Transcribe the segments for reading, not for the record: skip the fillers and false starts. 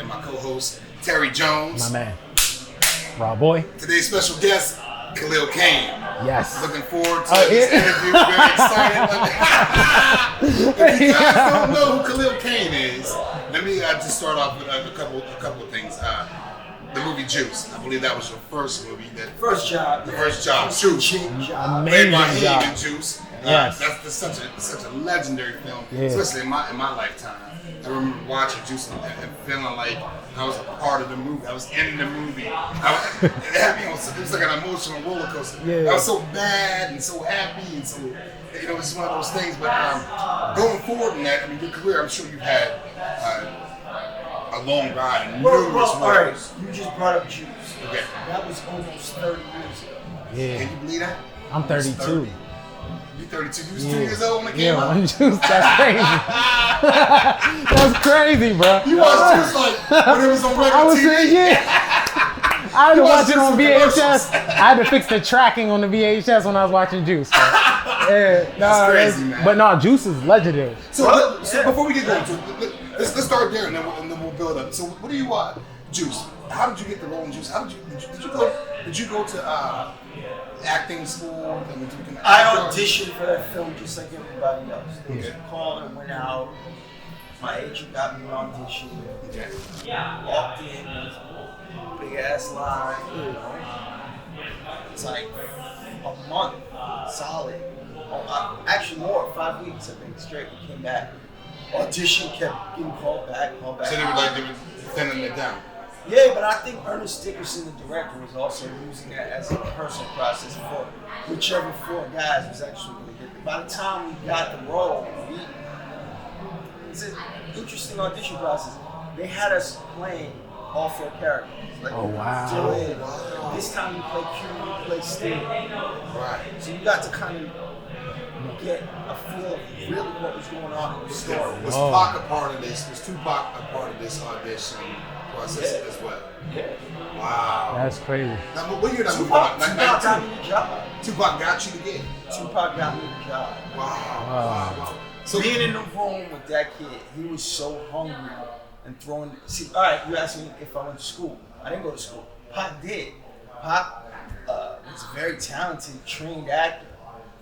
and my co-host, Terry Jones. My man. Raw boy. Today's special guest, Khalil Kain. Yes. Looking forward to this interview. Very excited. If you guys don't know who Khalil Kain is, let me just start off with a couple of things. The movie Juice. I believe that was your first movie. First job. The first job. Juice. Amazing Played by him job. in Juice. Yes. That's such a legendary film, Yeah. especially in my lifetime. I remember watching Juice and feeling like I was a part of the movie. I was in the movie. It was like an emotional roller coaster. Yeah. I was so bad and so happy and so, it's one of those things. But going forward in that, I mean, your career, I'm sure you've had a long ride and numerous all right, roles. you just brought up Juice. Okay. That was almost 30 years ago. Yeah. Can you believe that? I'm 32. You're 32. You was 2 years old when it came Yeah, out? Juice, that's crazy. That's crazy, bro. You watched Juice like when it was on regular I was TV? saying, yeah. I had to watch it on commercials. VHS. I had to fix the tracking on the VHS when I was watching Juice. Bro. Yeah, That's crazy, man. But no, Juice is legendary. So before we get going to it, let's start there and then we'll build up. So what do you Juice? How did you get the role in Juice? How did you go to acting school? I auditioned for that film just like everybody else. There was a call and went out. My agent got me an audition. Okay. Walked in, big ass line. It's like a month solid. Actually more, 5 weeks I think straight. We came back. Audition kept getting called back. So they were thinning it down. Yeah, but I think Ernest Dickerson, the director, was also using that as a rehearsal process for whichever 4 guys was actually going to get it. By the time we got the role, it's an interesting audition process. They had us playing all 4 characters. Like, Oh, wow. This time you play Q, you play Steve. Right. So you got to kind of get a feel of really what was going on in the story. Was Pac a part of this? Was Tupac a part of this audition process as well? Yeah. Wow. That's crazy. Now, what year that movie Tupac came out? got me the job. Tupac got you the gig. Tupac got me the job. Wow. So being in the room with that kid, he was so hungry and throwing. See, all right, you asked me if I went to school. I didn't go to school. Pac did. Pac was a very talented, trained actor.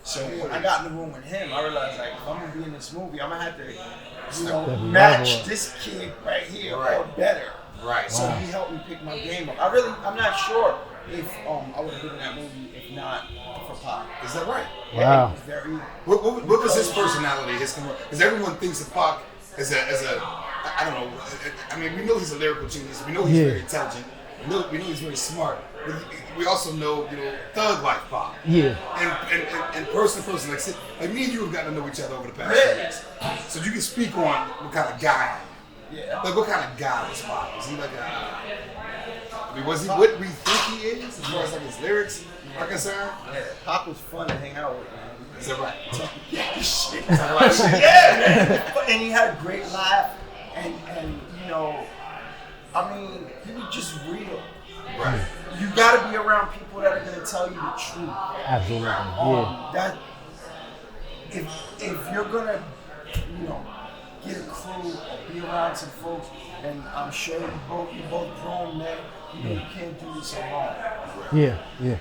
So when I got in the room with him, I realized like if I'm gonna be in this movie, I'm gonna have to, match this kid right here or better. Right. So he helped me pick my game up. I'm not sure if I would have been in that movie if not for Pac. Is that right? Wow. He was very. What was his personality? Because everyone thinks of Pac as a I don't know. I mean, we know he's a lyrical genius. We know he's very intelligent. We know he's very smart. But we also know, thug life Pac. Yeah. And person to person, like me and you have gotten to know each other over the past few years. So you can speak on what kind of guy. Yeah. Like what kind of guy was Pac? Was he like was he what we think he is as far as like his lyrics are concerned? Yeah, Pac was fun to hang out with, man. Is that right? Shit. Is that right? Yeah, man. And he had a great laugh, and I mean, he was just real. Right. You gotta be around people that are gonna tell you the truth. Absolutely. Yeah. That if you're gonna, get a crew or be around some folks, and I'm sure you're both grown men, you can't do this alone. Yeah. Yeah.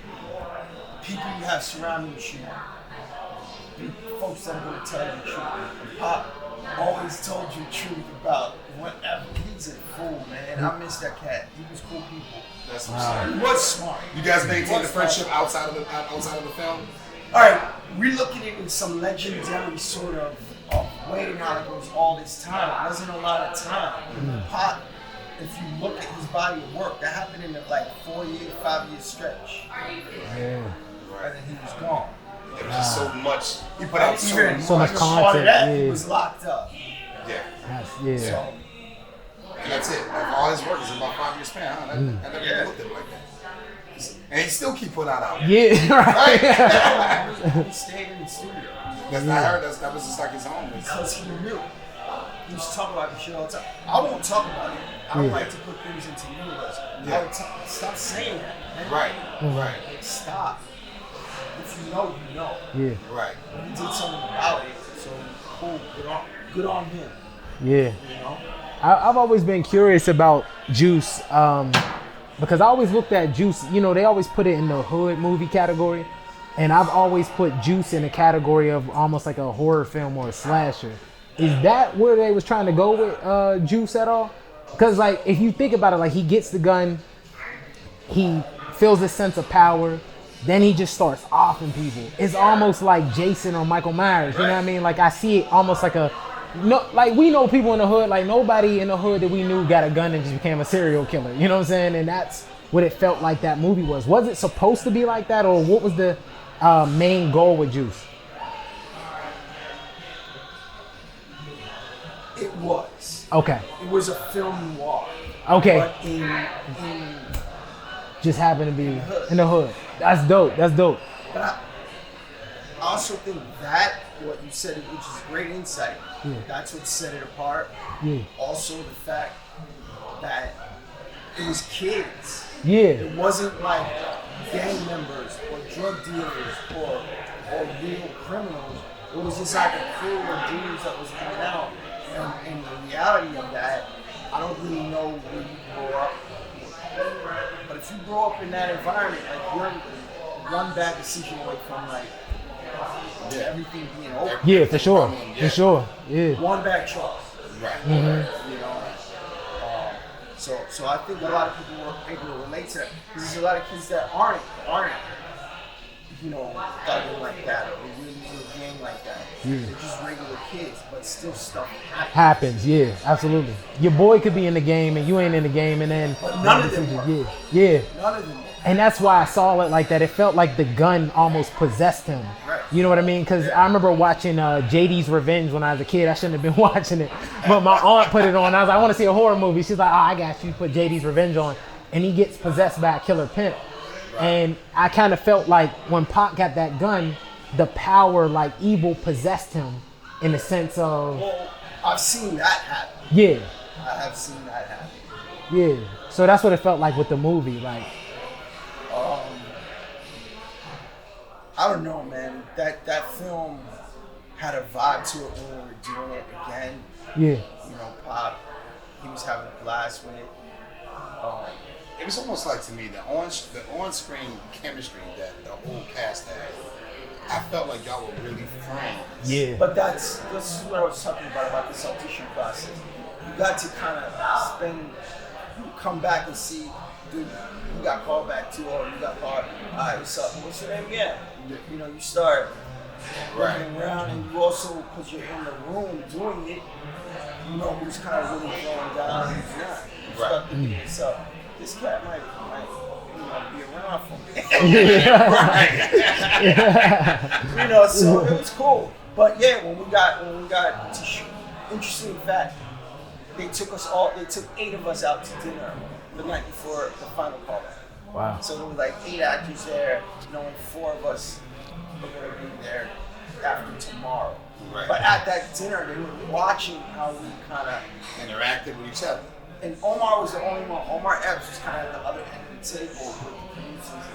People you have surrounding you, folks that are gonna tell you the truth. And Pop always told you the truth about whatever. He's a fool, man. I miss that cat. He was cool people. That's what's up. He was smart. You guys maintain the friendship outside of the film? All right, we're looking at it in some legendary sort of way now that goes all this time. It wasn't a lot of time. Pop, if you look at his body of work, that happened in a 5-year stretch. Yeah. And then he was gone. There was just so much. He put out so much Part of content. that, Yeah. he was locked up. Yeah. Yeah. So, And that's it. Like, all his work is about 5 years span. Huh? I never even looked at it like that. And he still keep putting out albums. Yeah. Right. he stayed in the studio. I heard that was just like his home. Because he knew. He used to talk about this shit all the time. I won't talk about it. I don't like to put things into universe. Yeah. I would stop saying that, man. Right. Stop. If you know, you know. Yeah. Right. He did something about it, so cool. Good on him. Yeah. You know. I've always been curious about Juice because I always looked at Juice. You know, they always put it in the hood movie category, and I've always put Juice in the category of almost like a horror film or a slasher. Is that where they was trying to go with Juice at all? Because like if you think about it, like he gets the gun, he feels this sense of power, then he just starts offing people. It's almost like Jason or Michael Myers. You know what I mean? Like I see it almost like a no, like we know people in the hood, like nobody in the hood that we knew got a gun and just became a serial killer. You know what I'm saying? And that's what it felt like that movie was. Was it supposed to be like that, or what was the main goal with Juice? It was. Okay. It was a film noir. Okay. But in Just happened to be in the hood. That's dope. That's dope. But I also think that what you said, which is great insight, that's what set it apart. Yeah. Also the fact that it was kids. Yeah. It wasn't like gang members or drug dealers or real criminals. It was just like a crew of dudes that was hanging out. And the reality of that, I don't really know where you grow up. But if you grow up in that environment, like you're one bad decision away from like everything being over. Yeah, for sure. For sure. Yeah. One bad choice. Right. Mm-hmm. You know. So I think a lot of people were able to relate to that because there's a lot of kids that aren't thugging like that or really in a gang like that. Yeah. They're just regular kids, but still stuff happens. Happens, yeah, absolutely. Your boy could be in the game and you ain't in the game, and then But none of them were. yeah. None of them were. And that's why I saw it like that. It felt like the gun almost possessed him. Right. You know what I mean? Because I remember watching JD's Revenge when I was a kid. I shouldn't have been watching it, but my aunt put it on. I was like, I want to see a horror movie. She's like, oh, I got you. Put JD's Revenge on, and he gets possessed by a killer pimp. And I kind of felt like when Pac got that gun, the power, like evil, possessed him in the sense of. Well, I've seen that happen. Yeah. I have seen that happen. Yeah. So that's what it felt like with the movie, like. I don't know, man. That film had a vibe to it when we were doing it again. Yeah. You know, Pop, he was having a blast with it. It was almost like to me the on-screen chemistry that the whole cast had. I felt like y'all were really friends. Yeah. But this is what I was talking about this audition process. You got to kind of come back and see, dude, you got called back too, or you got called, all right, what's up? What's your name again? You know, you start looking around, and you also, because you're in the room doing it, you know who's kind of really going down and who's not. You start thinking to yourself, this cat might be around for me. You know, so it was cool. But yeah, when we got to shoot, interesting fact, they took 8 of us out to dinner the night before the final callback. Wow. So there was like 8 actors there, knowing 4 of us were going to be there after tomorrow. Right. But at that dinner, they were watching how we kind of Interacted with each other. And Omar was the only one. Omar Epps was kind of at the other end of the table with the producers,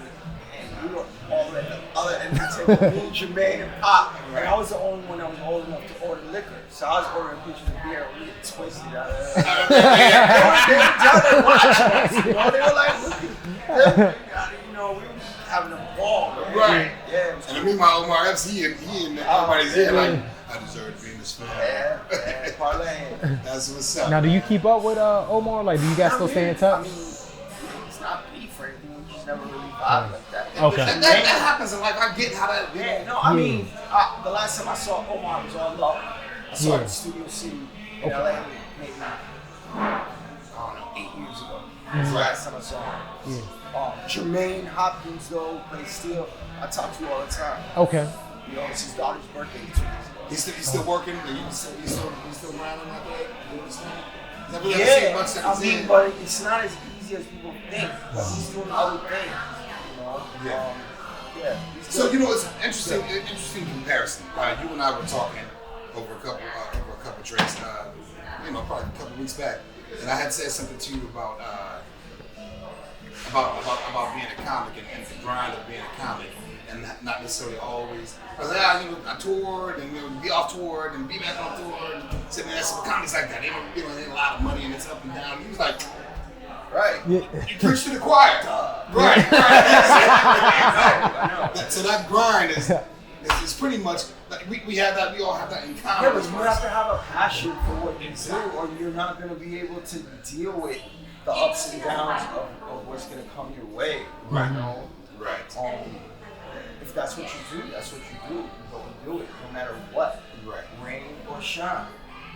and we were all at the other end of the table, me, Jermaine, and Pop. Right. And I was the only one that was old enough to order liquor. So I was ordering pitchers of beer, and we get twisted out of it. They were down there watching us, you know? They were like, look at them. You know, we were having a ball, man. Right. Yeah. And meanwhile, Omar Epps, he and everybody's here like, I deserve to be in this film. Yeah, parlay. That's what's up. Now, do you keep up with Omar? Like, do you guys still stay in touch? I mean, it's not beef or anything. We just never really vibe like that. Okay. That happens in life. I get how that. Yeah, no, I mean, the last time I saw Omar was on Love. I saw it in Studio City in LA maybe, I don't know, 8 years ago. That's the last time I saw him. Jermaine Hopkins, though, plays Steel. I talk to you all the time. Okay. You know, it's his daughter's birthday 2 years ago. He's still working? He's still grinding out there? Yeah, I mean, but it's not as easy as people think. He's doing other things, you know? Yeah. So, you know, it's an interesting comparison. You and I were talking over a couple drinks, probably a couple weeks back, and I had said something to you about being a comic and the grind of being a comic. and not necessarily always. I was like, I toured and be off tour and be back on tour. And said, man, some comics like that. They don't, ain't a lot of money and it's up and down. He was like, right, you preach to the choir, right. I know. So that grind is pretty much like we have that. We all have that in common. Yeah, but you have to have a passion for what you do, or you're not going to be able to deal with the ups and downs of what's going to come your way. Right. You know? Right. If that's what you do, that's what you do. But we do it no matter what. Right. Rain or shine.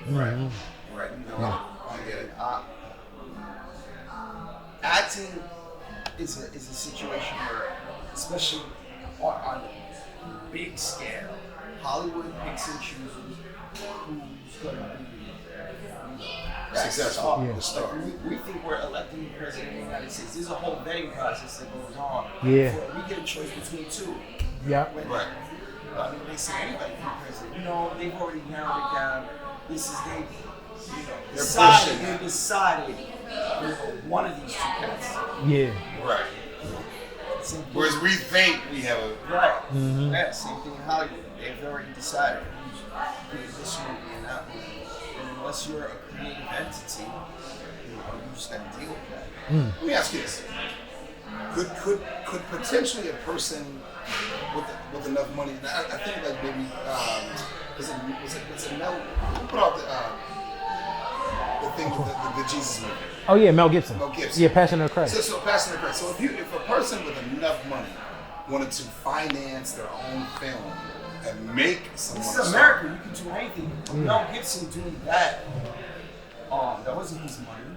Right. Right. You know. I get it. Acting is a situation where, especially on a big scale, Hollywood picks and chooses who's going to be successful. The star. We think we're electing the president of the United States. There's a whole vetting process that goes on. Yeah. We get a choice between two. Yeah. Right. I mean, they say anybody can be president. You know, they've already narrowed it down. This is they decided one of these two cats. Yeah. Right. Whereas we think we have a right. Mm-hmm. Yeah, same thing in Hollywood. They've already decided who's doing this movie and that movie. And unless you're a creative entity, you just got to deal with that. Let me ask you this: Could potentially a person with enough money? I think like maybe was it Mel? Who put out the thing with the Jesus movie? Oh yeah, Mel Gibson. Mel Gibson. Yeah, Passion of the Christ. So Passion of the Christ. So if a person with enough money wanted to finance their own film and make someone. This is America. You can do anything. Mel Gibson doing that. That wasn't his money.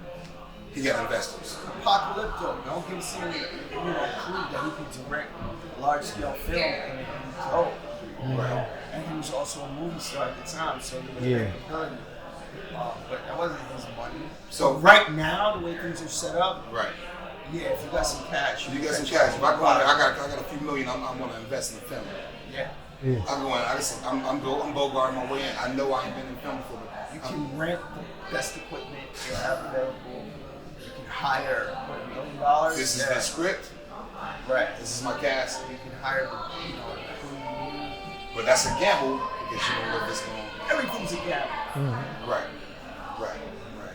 He got investors. Apocalypto. Mel Gibson, proved that he could direct a large-scale film and it was dope. Right. And he was also a movie star at the time, so there was very compelling. But that wasn't his money. So right now, the way things are set up, right? Yeah, if you got some cash, If I go out there, I got a few million. I'm going to invest in the film. Yeah. I'm Bogart my way in. I know I ain't been in film before. You can rent the best equipment you have available. You can hire $1 million. This is the script. Right. This is my cast. You can hire the But that's a gamble because you don't know if it's going. Everything's a gamble. Mm-hmm. Right.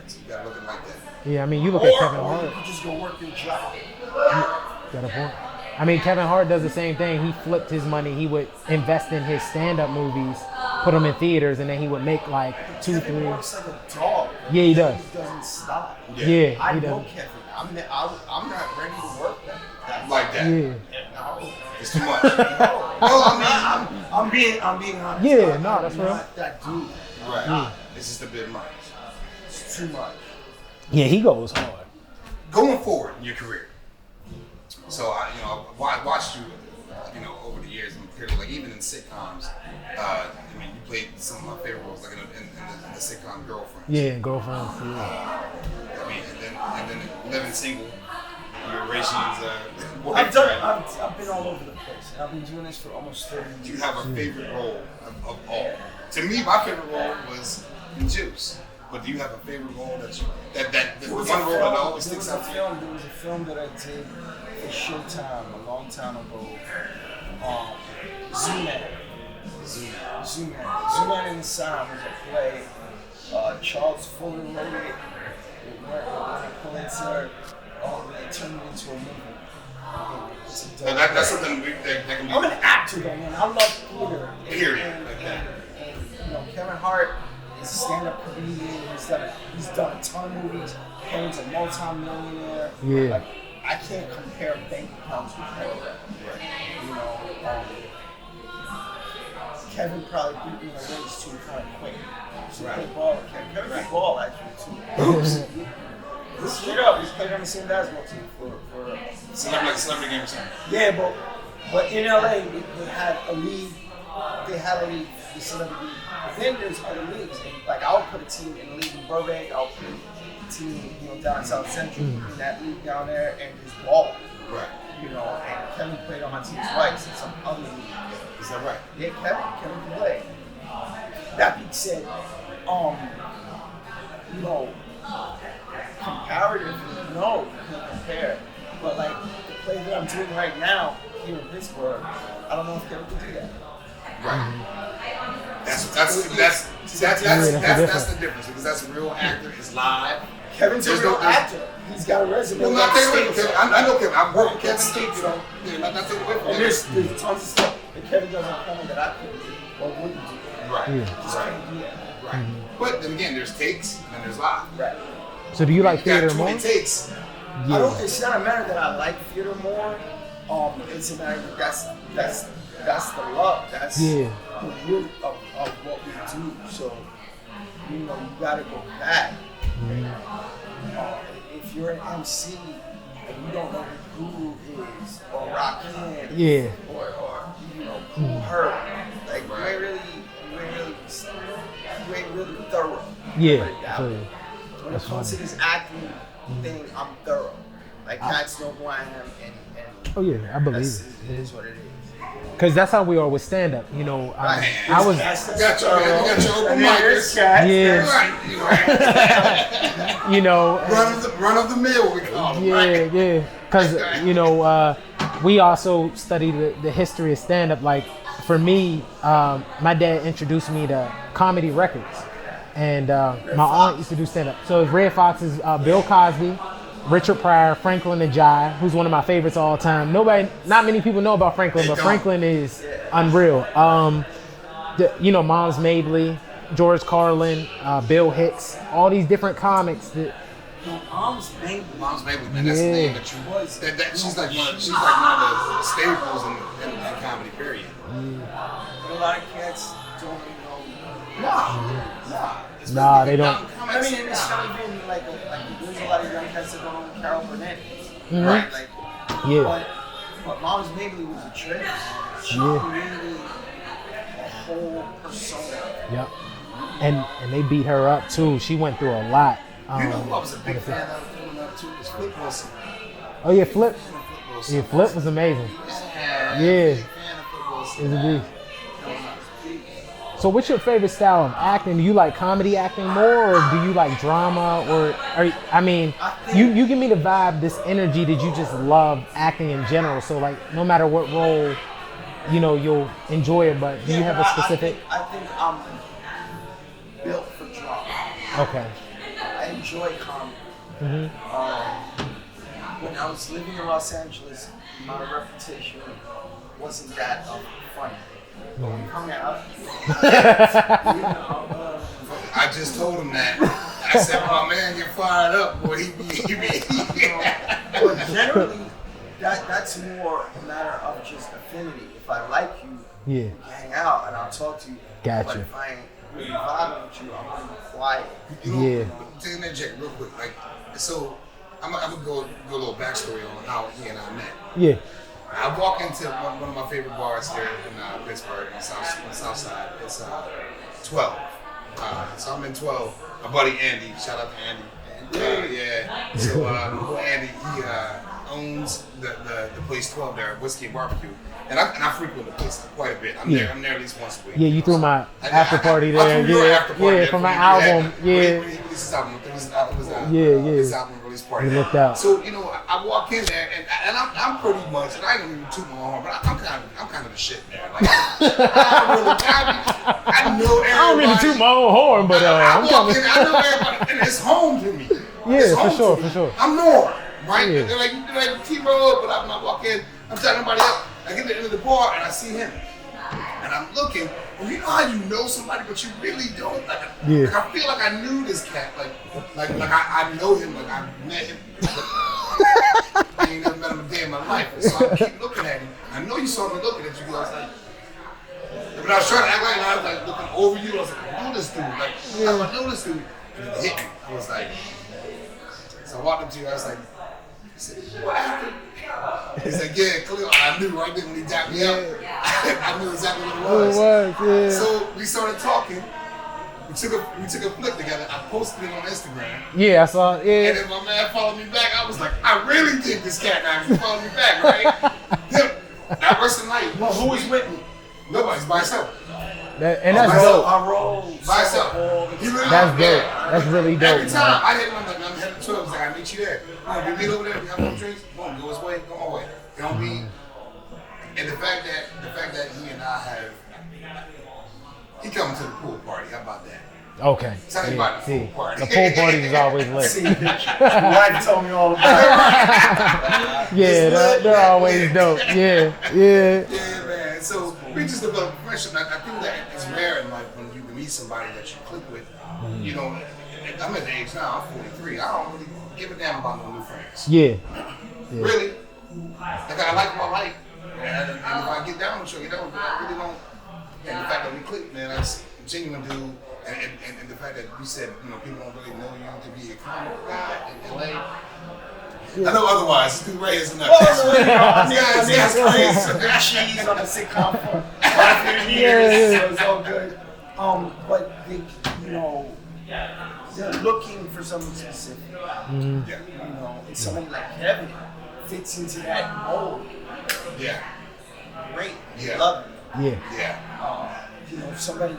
So you gotta look at it like that. Yeah, I mean, you look at Kevin Hart. Or you can just go work your job. Got a point. I mean, Kevin Hart does the same thing. He flipped his money. He would invest in his stand-up movies, put them in theaters, and then he would make like $2, $3. He works like a dog. Yeah, he does. He doesn't stop. Yeah, I he know does. Kevin. I'm not ready to work that like that. Yeah. No. It's too much. I'm being honest. Yeah, no, that's real. Not that dude. Right. Yeah. It's just a bit much. It's too much. Yeah, he goes hard. Going forward in your career. So I watched you, over the years, and clearly, like even in sitcoms. You played some of my favorite roles, like in the sitcom Girlfriends. Yeah, Girlfriends. Yeah. And then Living Single. Your Regine's I've been all over the place. I've been doing this for almost 30 years. Do you have a favorite role of all? To me, my favorite role was in Juice. But do you have a favorite role that one role that always sticks out to you? There was a film that I did for Showtime a long time ago. Z-Man in the Sound was a play. Charles Fuller wrote it. It won a Pulitzer. They turned it into a movie. That's something that can be. I'm an actor, though, man. I love theater. Period. Like that. And Kevin Hart is a stand-up comedian. He's done a ton of movies. Kain's a multi-millionaire. Yeah. Like, I can't compare bank accounts with Kevin. Kevin probably beat me in a race too kind of quick. So right. Kevin can ball actually too. Oops. Straight up, he's played on the same basketball team for celebrity game or something. Yeah, but in LA they had a league. They had a league, the celebrity league. But then there's other leagues. And like I'll put a team in a league in Burbank. I'll put a team down South Central in that league down there, and just ball. Right. And Kevin played on my team twice in some other league. Is that right? Yeah, Kevin can play. That being said, comparatively, no, you can't compare. But like the play that I'm doing right now, here in Pittsburgh, I don't know if Kevin could do that. Right. That's the difference because that's a real actor. It's live. Kevin's a real actor. He's got a resume. Well, not taking away from Kevin. I know Kevin. I've worked with Kevin State, you know. Yeah, not taking away from And Kevin. there's tons of stuff that Kevin doesn't come that I couldn't do or wouldn't do. Right. Yeah. Just can't do that. Right. But then again, there's takes and there's live. Right. So do you like You got theater 20 more? takes. I don't. It's not a matter that I like theater more. It's a matter that that's the love. That's Yeah. the root of what we do. So you gotta go back. If you're an MC and you don't know who Guru is or Rakim, Yeah. or Cool Herc, like you ain't really thorough. Yeah. Put it that So, way. When it comes to this acting thing, I'm thorough. Like cats know who I am, and oh yeah, I believe it it. is what it is. Because that's how we are with stand up. You know, I was. You got your open micers. Yeah. Right. You know. Run of the mill, we call them. Yeah, Right? yeah. Because we also study the history of stand up. Like for me, my dad introduced me to comedy records, and my aunt used to do stand up. So it's Red Fox's Bill Cosby, Richard Pryor, Franklin and Jai, who's one of my favorites of all time. Not many people know about Franklin, but Franklin is unreal. Moms Mabley, George Carlin, Bill Hicks, all these different comics that. Mom's Mabley, man. That's the name that you was. She's like one of the staples in comedy. Period. A lot of cats don't know. Nah, they don't. I mean, it's not even like there's a lot of young cats that don't know Carol Burnett. Mhm. Right? Like, Yeah. But Mom's Mabley was a trip. She Yeah. created a whole persona. Yep. And they beat her up too. She went through a lot. You know who I was a big fan of growing up too was Flip Wilson. Oh yeah, Flip. Yeah, Flip was amazing. Yeah. It's a beast. So what's your favorite style of acting? Do you like comedy acting more, or do you like drama, or you give me the vibe, this energy that you just love acting in general. So like no matter what role, you'll enjoy it. But do you have a specific? I think I'm built for drama. Okay. I enjoy comedy. When I was living in Los Angeles, my reputation wasn't that funny. But when coming out, I just told him that. I said, "My man, get fired up, boy. He be." But generally, that's more a matter of just affinity. If I like you, Yeah. we can hang out and I'll talk to you. Gotcha. But if I ain't really vibing with you, I'm gonna be quiet. Yeah. Take that check real quick. Like, so I'm gonna go a little backstory on how he and I met. Yeah. I walk into one of my favorite bars here in Pittsburgh, on the south side. It's 12. So I'm in 12. My buddy Andy, shout out to Andy. Yeah. So my boy Andy, he owns the place 12 there, Whiskey and Barbecue. And I frequent the place quite a bit. I'm there at least once a week. Yeah, you threw my after party I there. threw your after party there For my album. Yeah. When he released his album, his album release party. You looked out. So I walk in there and I'm pretty much, and I ain't even toot my horn, but I'm kind of the shit there. Like, I know everybody. I don't mean to toot my own horn, but I I'm walk coming. in, I know everybody, and it's home to me. Yeah, It's for home sure, to me. for sure. I'm Norm, right? Yeah. They're like T-Roll, but I walk in, I'm telling everybody else. I get to the end of the bar and I see him, and I'm looking, and you know how you know somebody, but you really don't. Like I feel like I knew this cat, like I know him, like I met him. I ain't never met him a day in my life, so I keep looking at him. I know you saw me looking at you, because I was like, but I was trying to act like I was like looking over you. I was like, I know this dude, like I know this dude, and it hit me. I was like, so I walked up to you. I was like, he said, what happened? He's like, yeah, Khalil. I knew right then when he tapped me up. I knew exactly what it was. So we started talking. We took a flick together. I posted it on Instagram. Yeah, I saw it. Yeah. And then my man followed me back. I was like, I really think this cat now. He followed me back, right? That rest of the night. Well, who was with me? Nobody's by himself. That's dope. I roll By himself. That's dope. That's really dope. Every time I hit him, I'm heading to 12. He's like, I meet you there. We meet over there. We have no drinks. Boom, go his way, go my way. It don't be And the fact that he and I have, he coming to the pool party. How about that? Okay. Tell me about the pool party. The pool parties is always lit. See, my wife told me all about it. Yeah, they're always dope. Yeah. Yeah, man. So we just develop a friendship. I think that it's rare in life when you can meet somebody that you click with. You know, I'm at the age now. I'm 43. I don't really give a damn about no new friends. Yeah. Really. Like I like what I like, and if I get down with you, I get down with you. I really don't. And the fact that we click, man, that's a genuine dude. And the fact that you said, you know, people don't really know you to be a comic guy in LA. I know otherwise. This dude Ray is enough. That's crazy. Cheese on the sitcom for 5 years, so it's all good. But they, you know, they're looking for something specific. Mm-hmm. Yeah. You know, and somebody like Kevin fits into that mold. Yeah. Great. Yeah. Love it. Yeah. Yeah. You know, somebody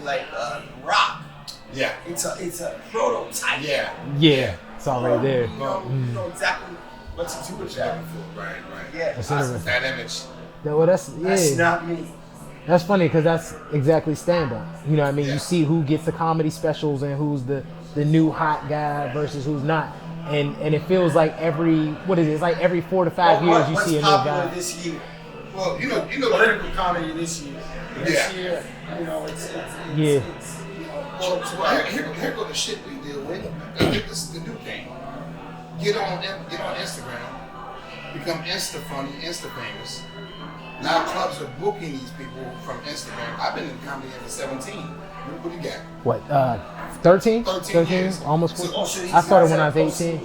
like Rock. Yeah. It's a prototype. Yeah. Yeah. It's already there. You know exactly what to do with that. Right. Yeah. That's interesting. That image. Well, that's That's not me. That's funny because that's exactly stand-up. You know what I mean? Yeah. You see who gets the comedy specials and who's the new hot guy versus who's not. And it feels like it's like every 4 to 5 years you see a new what's popular guy. this year? Well, you know, Political comedy this year. This Yeah. year, you know, it's Yeah. you know, well, here go the shit we deal with. This is the new thing. Get on Instagram, become Insta funny, Insta famous. Now clubs are booking these people from Instagram. I've been in comedy ever 17. What do you got? What, 13? 13 years. Almost So, 14. I started when I was 18.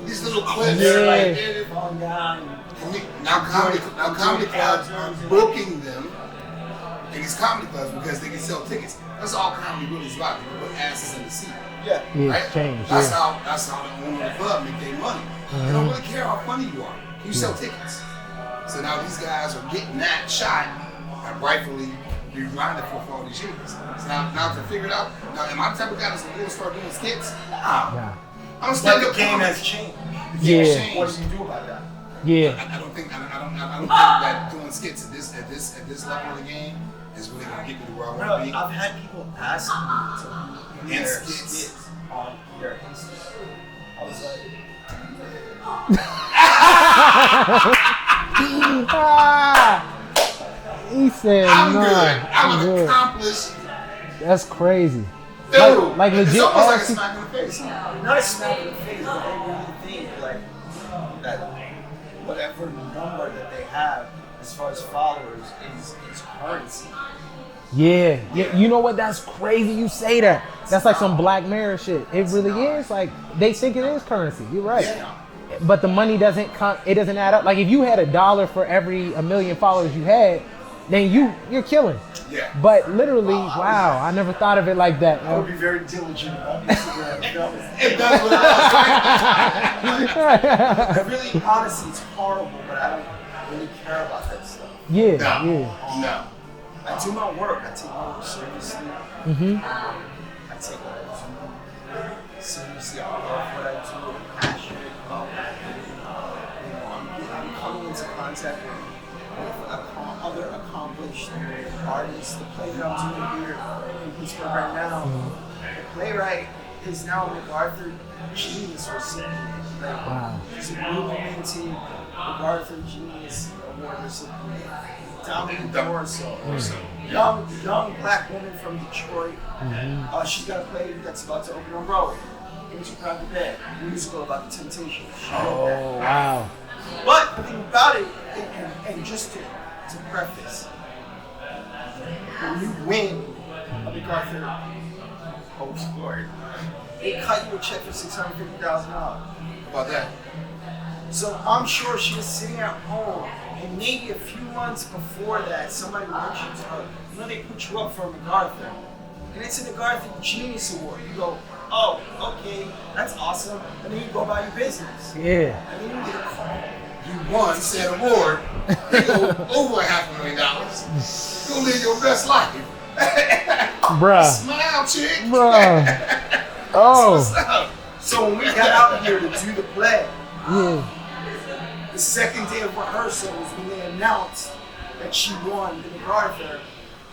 These little clips, Yeah. right? Fun guy. Now comedy clubs are booking them in these comedy clubs because they can sell tickets. That's all comedy really is about. They put asses in the seat. Yeah. Yeah, Right? it's changed. That's Yeah. how the owner of the club make their money. They don't really care how funny you are. You sell tickets. So now these guys are getting that shot and rightfully rewinded for all these years. So now to figure it out, now am I the type of guy that's going to start doing skits? Nah. Yeah. I'm But still the game has changed. Yeah. What do you do about that? Yeah. I don't think that doing skits at this level of the game is really gonna get me to where I want to Bro, be. I've had people ask me to do In their skits. skits on their Insta. I was like, He said I'm no. good. I'm an good. accomplished That's crazy. dude. Like it's legit. almost like a ask- smack in the face. not a smack in the face, but they really think like that whatever number that they have as far as followers is currency. Yeah. You know what? That's crazy. You say that. That's like some Black Mirror shit. It really is. Like they think it is currency. You're right. Yeah. But the money doesn't it doesn't add up. Like if you had $1 for every 1 million followers you had, then you're killing. Yeah. But literally, wow, I never thought of it like that. I would be very diligent about Instagram. It does what it does, right? I really, honestly, it's horrible, but I don't really care about that stuff. Yeah, No. yeah. No. I do my work. I take my work seriously. Mm-hmm. I take what I do seriously. I love what I do. I'm passionate about it. You know, I'm coming into contact with other accomplished artists. The play that I'm doing here in Pittsburgh right now, the playwright is now MacArthur Genius recipient. Like, Wow. she's a newly minted MacArthur Genius Award recipient. Dominic Dorso. Young black woman from Detroit. She's got a play that's about to open on Broadway. Ain't You Proud to Bed, a musical about the Temptations. She wrote that. Oh, wow. But the thing about it, and just to preface, when you win a MacArthur Post Award, they cut you a check for $650,000. About that. So I'm sure she was sitting at home, and maybe a few months before that, somebody mentioned to her, you know, they put you up for a MacArthur, and it's a MacArthur Genius Award. You go, oh, okay, that's awesome, and then you go about your business. Yeah. And then you get a call. You won said award. You go over $500,000. Go live your best life. Bruh. Smile, chick. Bruh. Oh. What's up? So when we got out here to do the play, Yeah. the second day of rehearsal was when they announced that she won the MacArthur,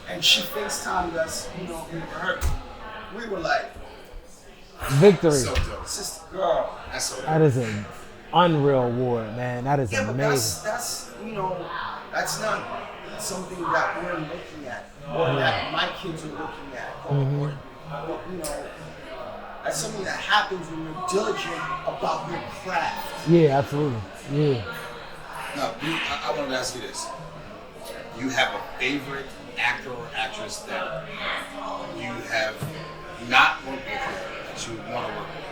and she FaceTimed us, in rehearsal. We were like, Victory. So dope. sister girl. That's so dope. That is an unreal award, man. That is Yeah, but amazing. that's not something that we're looking at, or that my kids are looking at, or that's something that happens when you're diligent about your craft. Yeah, absolutely. Yeah. No, I wanted to ask you this. You have a favorite actor or actress that you have not worked with that you want to work with?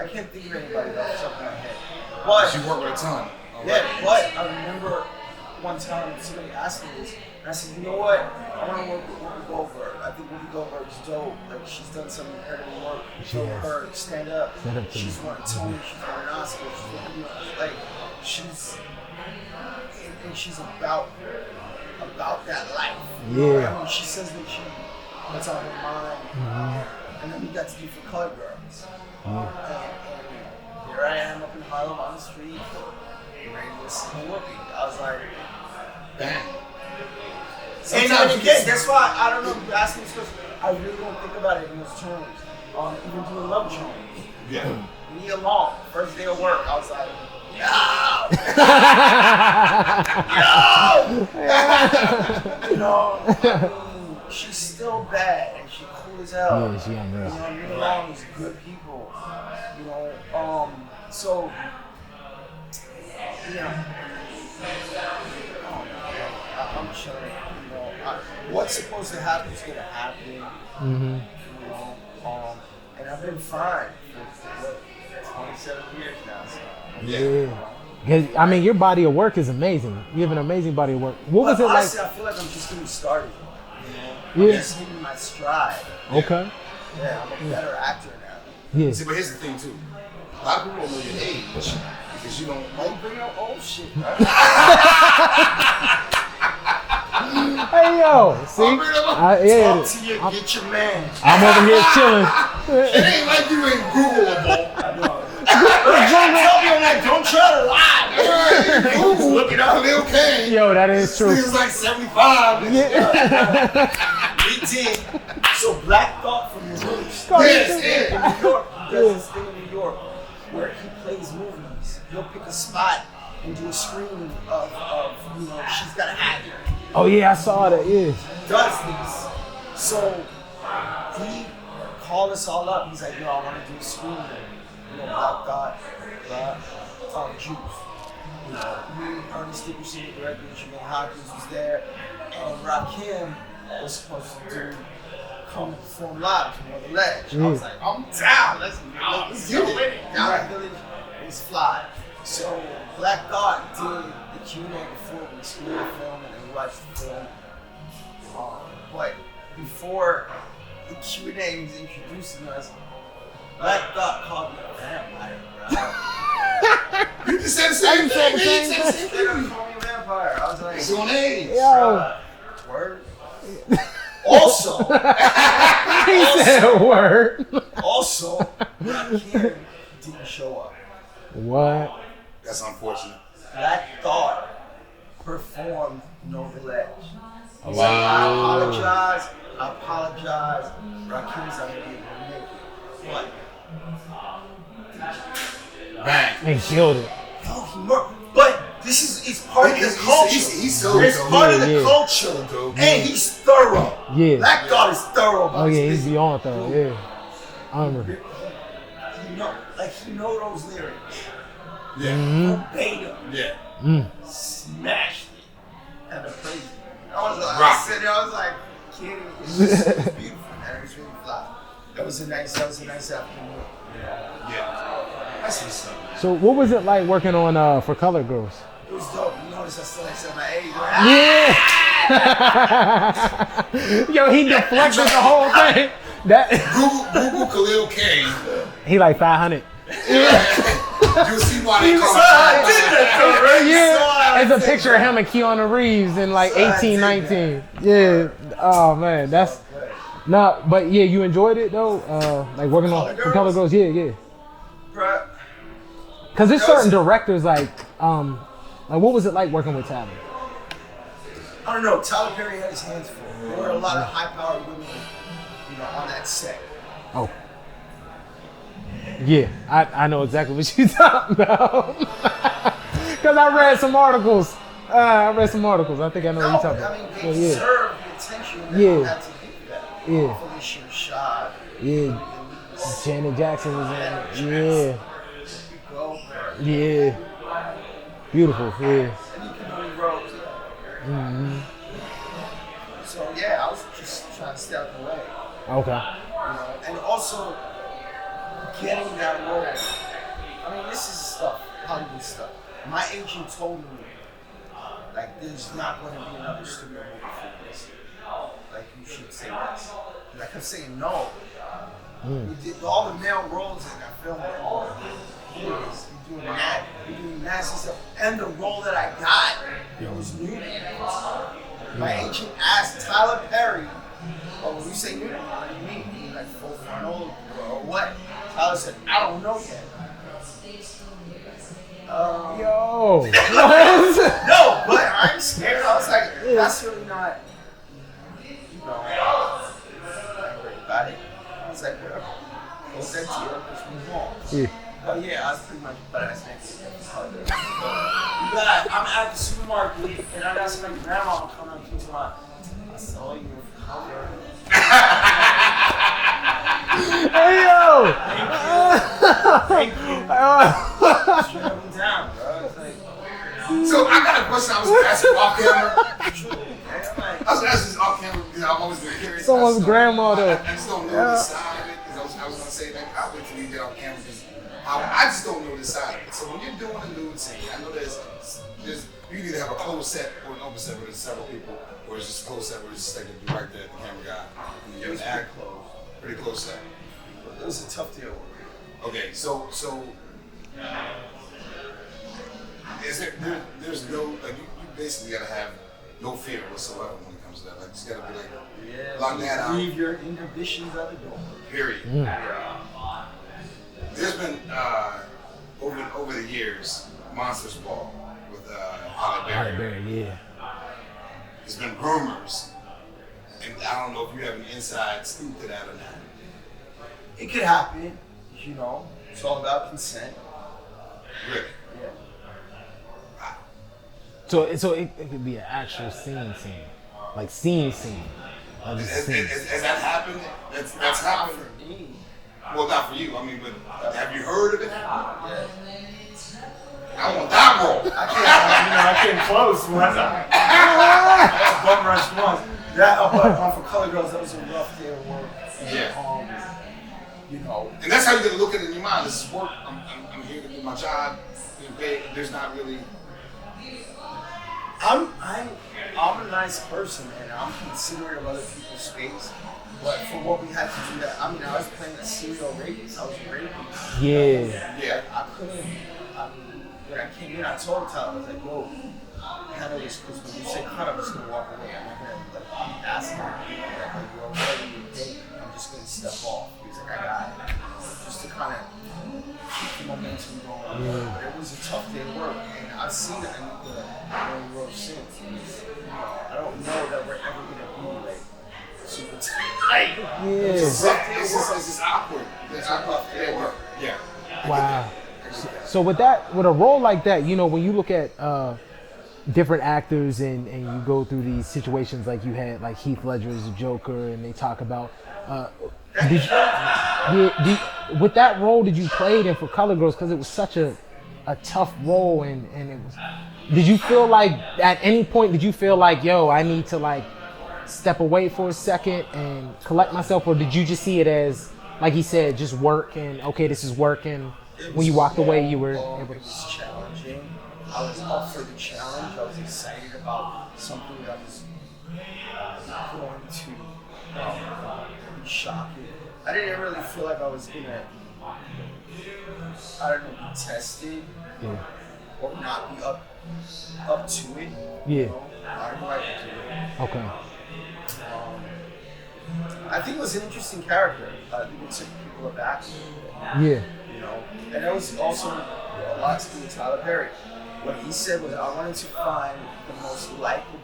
I can't think of anybody off the top of my head. But You work with a ton. yeah, but I remember one time somebody asked me this, and I said, you know what? I want to work with Whoopi Goldberg. I think Whoopi Goldberg is dope. Like, she's done some incredible work. She has. Her stand up. Stand up to She's me. won a Tony. She's won an Oscar. She's won, and she's about that life. Yeah. I mean, she says that's on her mind. And then we got to do For Color Girls. And here I am up in Harlem on the street, ready to listen to Whoopi. I was like, Bang. and again, that's why I don't know if you ask me this question. I really don't think about it in those terms. Even doing Love Jones. Yeah. Me alone, first day of work, I was like, yo! She's still bad and she's cool as hell. Yeah, she unreal. Me alone is good people. So, I'm chilling. What's supposed to happen is gonna happen. And I've been fine for 27 years now. So. Yeah. 'Cause, I mean, your body of work is amazing. You have an amazing body of work. What was it honestly, like? I feel like I'm just getting started. Yeah. I'm just hitting my stride. Okay. Yeah, I'm a better actor now. Yeah. See, but here's the thing too. A lot of people don't know your age because you don't. Why you bring up old shit? Hey yo, see? I'm Yeah. Talk to you, get your man. I'm over here chilling. It ain't like you ain't Googleable. Tell me on that, don't try to lie. Google, look it up. Khalil Kain. Yo, that is true. He was like 75. We did. So Black Thought from the Roots. Yes, In New York, he does this thing in New York where he plays movies. He'll pick a spot and do a screening of She's Gotta Have It. Oh yeah, I saw that. Yeah. Does this. So he called us all up. He's like, yo, I want to do a screening. Black Thought, Juice. Me, Ernest Dickerson, the director, Jermaine Hopkins was there, and Rakim was supposed to come and perform live to the ledge. I was like, I'm down. Let's get it. Down Village is fly. So Black Thought did the Q&A before we screened the film and we watched the film. But before the Q&A, he was introducing us. Black Thought called me a vampire, bro. You just said the same thing. the same You said the same They thing. called me a vampire. I was like, It's on age. Yo. word. Also, He said a word. also, Rakim didn't show up. What? That's unfortunate. Black Thought performed Know the Ledge. He said, Wow. I apologize. Rakim's not gonna be able to make it. But Bang. And killed it. but this is part of the culture. He's so It's dope. part of the Yeah. culture, dope. and he's thorough. Yeah. Black God is thorough. Oh yeah, he's beyond though. Yeah. Unreal. He know those lyrics. Yeah. Verbatim. Yeah. Smashed it. And the praise. I was like, Rock. I said, I was like, kid, it was beautiful, man. It was really fly. That was a nice afternoon. Yeah. That's what's up. So what was it like working on For Color Girls? It was dope. You notice I still ain't said my age. Yeah. Yo, he deflected the whole thing. That Google Khalil Kain. he like 500. You'll see why they call him. Yeah, it's a picture of him and Keanu Reeves in like 1819. Yeah. Oh man, that's but yeah, you enjoyed it though. Like working on For Color Girls. Yeah. Because there's certain directors like what was it like working with Tyler? I don't know. Tyler Perry had his hands full. There were a lot of high-powered women, on that set. Oh. Yeah, I know exactly what you're talking about. Because I read some articles. I think I know what you're talking about. I mean, they deserve the attention that Yeah. they had to give that. Yeah. Felicia Rashad. Yeah. Janet Jackson was in it. Yeah. Go. Yeah. Beautiful. Yeah. And you can only Rose. Mm-hmm. So yeah, I was just trying to stay out the way. Okay. And also getting that role. I mean, this is stuff, Hollywood stuff. My agent told me, like, there's not going to be another studio movie for this. Like, you should say yes. And I kept saying no. We did all the male roles in that film. You're doing that. You're doing nasty stuff. And the role that I got, it was new. My agent asked Tyler Perry, when you say new, what do you mean? Like full frontal or what? Tyler said, I don't know yet. Yo. No, but I'm scared. I was like, that's really not, I'm not worried about it. I was like, whatever. What's that deal? Just move on. Yeah. But yeah, I was pretty much badass next to I'm at the supermarket and I got some grandma coming up to me. I saw you in color. Hey yo! Thank you. Straight up and down, bro. It's like, So I got a question I was gonna ask you off camera. true, man. I'm like, I was gonna ask this off camera because I've always been curious. Someone's grandma though. I just don't know the side of it because I was gonna say that I'll wait till you get off camera because I just don't know the side of it. So when you're doing a nude scene, I know there's you can either have a closed set or an open set where there's several people, or it's just a closed set where it's just like you right there, the camera guy. And it was act pretty close. pretty close set. It was a tough deal. Okay, so is there's no like you basically gotta have no fear whatsoever when it comes to that. Like you just gotta be like lock that out. Leave your inhibitions at the door. Period. There's been over the years Monsters Ball with Halle Berry. Yeah. There's been rumors, and I don't know if you have an inside scoop to that or not. It could happen, It's all about consent. Really? Yeah. So it could be an actual scene, like scene. Like just Has scene. that happened? That's happened. For me. Well, not for you. I mean, but have you heard of it? Yeah. I want that role. I came close once. I bum rushed once. That, but for Color Girls, that was a rough day of work. Yeah. And And that's how you gotta look at it in your mind. This is work. I'm here to do my job. There's not really. I'm a nice person, and I'm considerate of other people's space. But for what we had to do that, I was playing a serial rapist. I was a rapist. Yeah. I couldn't. When I came in, I told Tyler, I was like, "Yo, handle this because when you say cut, I'm just gonna walk away. I'm not gonna ask him. Like you're already in date. I'm just gonna step off." He was like, "I got it," just to kind of keep the momentum going. But it was a tough day of work, and I've seen it in the road since. I don't know that we're ever gonna be like super tight. It's just awkward. It's awkward. Yeah. Wow. So with a role like that, when you look at different actors and you go through these situations like you had, like Heath Ledger as a Joker, and they talk about, with that role did you play it in for Color Girls because it was such a tough role and it was. Did you feel like at any point yo, I need to like step away for a second and collect myself, or did you just see it as, like he said, just work and okay, this is working? When you walked away, you were able to. It was challenging. I was up for the challenge. I was excited about something that was going to be shocking. I didn't really feel like I was gonna, be tested or not be up to it. Yeah. I didn't like to do it. Okay. I think it was an interesting character. I think it took people aback. Yeah. you know. And that was also a lot to do with Tyler Perry. What he said was, I wanted to find the most likable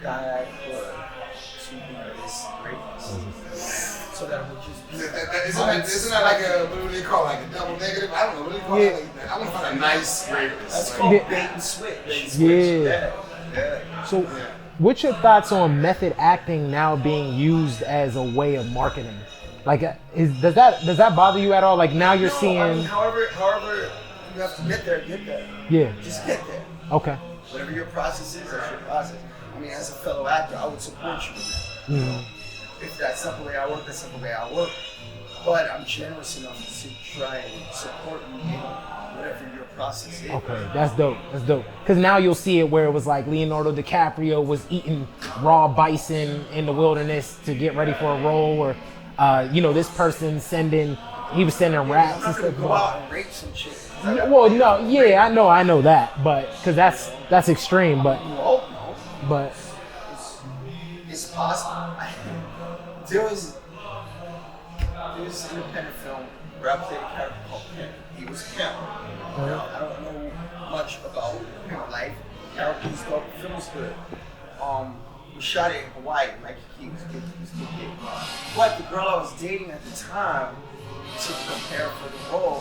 guy I could to be this rapist. So that it would just be. Isn't that like a, what do they call it, like a double negative? I don't know. What do they call it? Like, I want to find a nice rapist. That's called bait and switch. Yeah. So, what's your thoughts on method acting now being used as a way of marketing? Like, does that bother you at all? Like now you're seeing. I mean, however you have to get there, get there. Yeah. Just get there. Okay. Whatever your process is, that's your process. I mean, as a fellow actor, I would support you in that. If that's not the way I work, that's not the way I work. But I'm generous enough to try and support you in whatever your process is. Okay, that's dope. That's dope. Because now you'll see it where it was like Leonardo DiCaprio was eating raw bison in the wilderness to get ready for a role, or this person he was sending rats and stuff. Go out and rape some chick. Well, no, yeah, I know that, but because that's extreme, but it's possible. There was an independent film where I played a character called Kain. He was a pimp. I don't know much about pimp life. The character was dope. The film was good. We shot it in Hawaii. Mikey Key was good. But the girl I was dating at the time, to prepare for the role,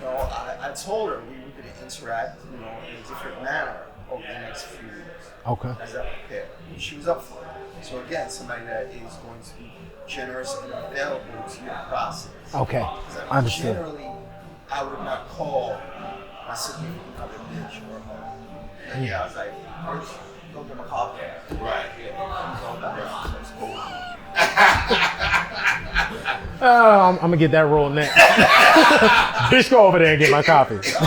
I told her we were going to interact, in a different manner over the next few weeks. Okay. As I prepared. And she was up for it. So again, somebody that is going to be generous and available to your process. Okay. Understood. Generally, I would not call my significant other bitch or hoe. And I was like, first, go get my coffee. Right. So it's cool. I'm gonna get that roll next. Bitch, go over there and get my coffee. So I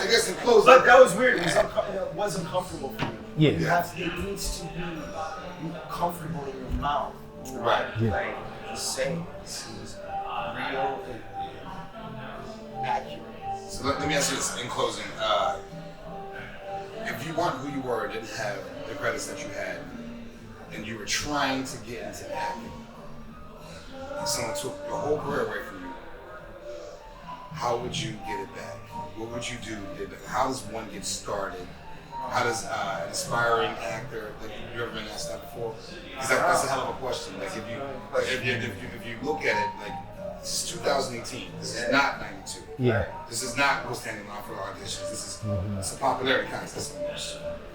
guess in closing. But that was weird. It was uncomfortable for me. Yeah. It needs to be comfortable in your mouth. Right. Yeah. Like, just saying this is real and accurate. So let me ask you this in closing. If you weren't who you were, didn't have the credits that you had, and you were trying to get into acting, and someone took your whole career away from you, how would you get it back? What would you do? How does one get started? How does an aspiring actor, like you ever been asked that before? Because that's a hell of a question. Like if you look at it, like this is 2018. This is not 92. Yeah. This is not who's standing line for auditions. This is it's a popularity contest.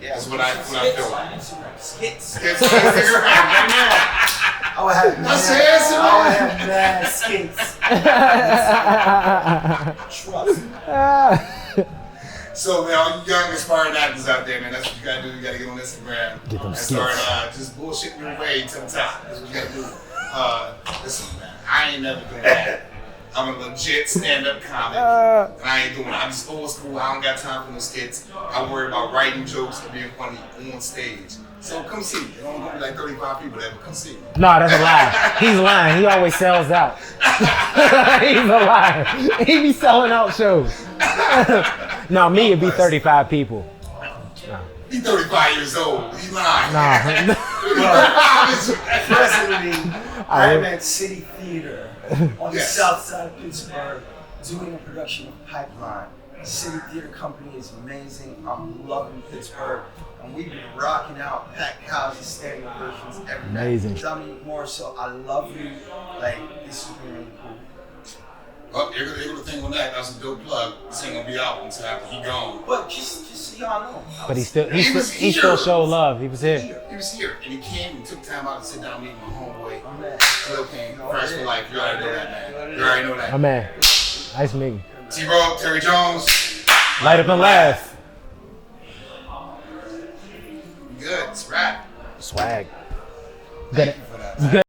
Yeah. That's what I feel like. Skits. Right now. I would have mad skits. Trust. So, man, all you young aspiring actors out there, man, that's what you gotta do. You gotta get on Instagram Get them and skits. start just bullshitting your way to the top. That's what you gotta do. Listen, man, I ain't never doing that. I'm a legit stand-up comic, and I ain't doing it. I'm just old school. I don't got time for no skits. I worry about writing jokes and being funny on stage. So come see me. There's only gonna be like 35 people there, but come see me. No, that's a lie. He's lying. He always sells out. He's a liar. He be selling out shows. No, me, it'd be 35 people. He's 35 years old. He's lying. Nah. Presently, I'm at City Theater on the south side of Pittsburgh doing a production of Pipeline. City Theater Company is amazing. I'm loving Pittsburgh. And we've been rocking out, packed houses, standing ovations every night. Amazing. Tell me more, so I love you. Like, this has been really cool. Well, you're gonna think on that. That's a dope plug. This ain't gonna be out until after he gone. But just so y'all know. But he still showed love. He was here. He was here, and he came and took time out to sit down and meet my homeboy. My man. Khalil Kain, Friends for Life. You already know that, man. You already know that. My man. Nice meeting. T-Rob, Terry Jones. Light up and laugh. Good. It's a wrap. Swag. Thank you for that. You good?